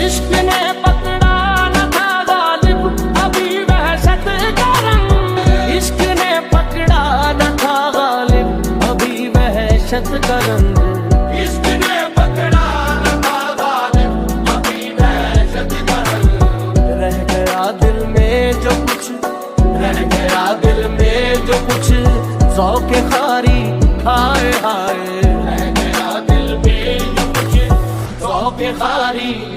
इश्क ने पकड़ा न था गालिब अभी वहशत का रंग। इश्क ने पकड़ा न था गालिब अभी वहशत का रंग। इश्क ने पकड़ा न था गालिब अभी वहशत का रंग। रह गया दिल में जो कुछ, रह गया दिल में जो कुछ ज़ौक़-ए ख़ारी, हाय हाय। रह गया दिल में जो कुछ ज़ौक़-ए ख़ारी।